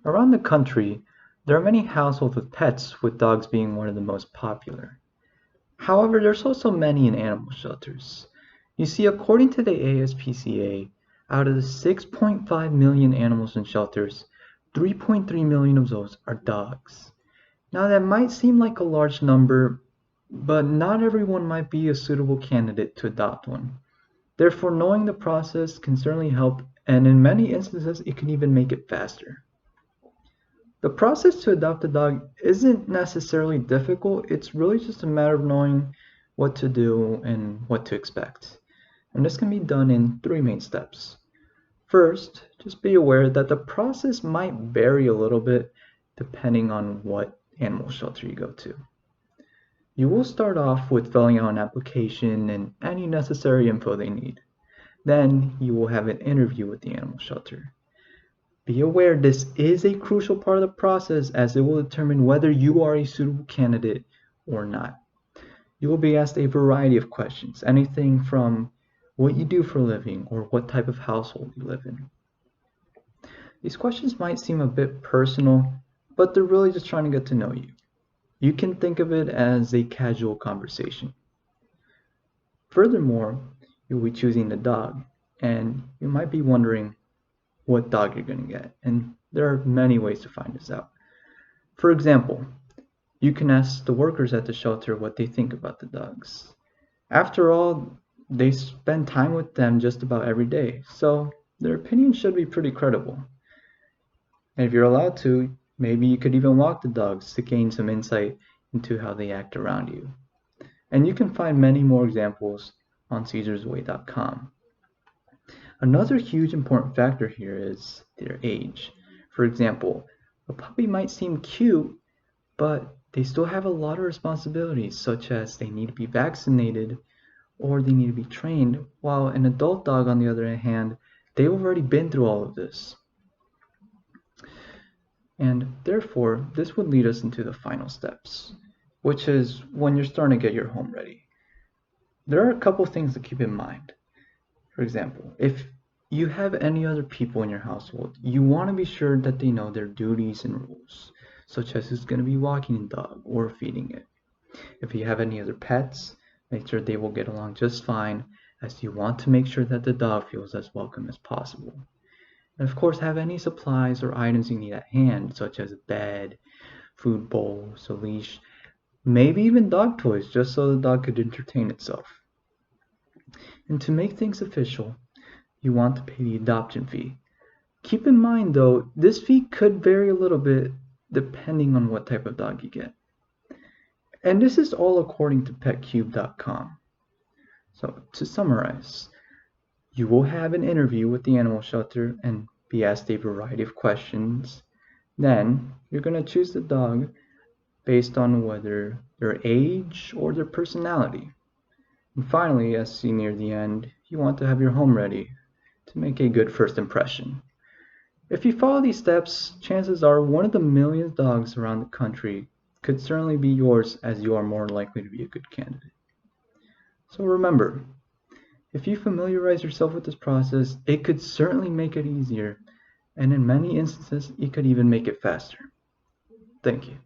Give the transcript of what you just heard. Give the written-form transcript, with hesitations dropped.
Around the country, there are many households with pets, with dogs being one of the most popular. However, there's also many in animal shelters. You see, according to the ASPCA, out of the 6.5 million animals in shelters, 3.3 million of those are dogs. Now, that might seem like a large number, but not everyone might be a suitable candidate to adopt one. Therefore, knowing the process can certainly help, and in many instances, it can even make it faster. The process to adopt a dog isn't necessarily difficult, it's really just a matter of knowing what to do and what to expect. And this can be done in three main steps. First, just be aware that the process might vary a little bit depending on what animal shelter you go to. You will start off with filling out an application and any necessary info they need. Then you will have an interview with the animal shelter. Be aware this is a crucial part of the process as it will determine whether you are a suitable candidate or not. You will be asked a variety of questions, anything from what you do for a living or what type of household you live in. These questions might seem a bit personal, but they're really just trying to get to know you. You can think of it as a casual conversation. Furthermore, you'll be choosing the dog, and you might be wondering what dog you're going to get, and there are many ways to find this out. For example, you can ask the workers at the shelter what they think about the dogs. After all, they spend time with them just about every day, so their opinion should be pretty credible. And if you're allowed to, maybe you could even walk the dogs to gain some insight into how they act around you. And you can find many more examples on CaesarsWay.com. Another huge important factor here is their age. For example, a puppy might seem cute, but they still have a lot of responsibilities, such as they need to be vaccinated or they need to be trained, while an adult dog, on the other hand, they've already been through all of this. And therefore, this would lead us into the final steps, which is when you're starting to get your home ready. There are a couple things to keep in mind. For example, if you have any other people in your household, you want to be sure that they know their duties and rules, such as who's going to be walking the dog or feeding it. If you have any other pets, make sure they will get along just fine, as you want to make sure that the dog feels as welcome as possible. And of course, have any supplies or items you need at hand, such as a bed, food bowls, a leash, maybe even dog toys, just so the dog could entertain itself. And to make things official, you want to pay the adoption fee. Keep in mind though, this fee could vary a little bit depending on what type of dog you get. And this is all according to petcube.com. So to summarize, you will have an interview with the animal shelter and be asked a variety of questions. Then you're going to choose the dog based on whether their age or their personality. And finally, as seen near the end, you want to have your home ready to make a good first impression. If you follow these steps, chances are one of the millions of dogs around the country could certainly be yours, as you are more likely to be a good candidate. So remember, if you familiarize yourself with this process, it could certainly make it easier, and in many instances, it could even make it faster. Thank you.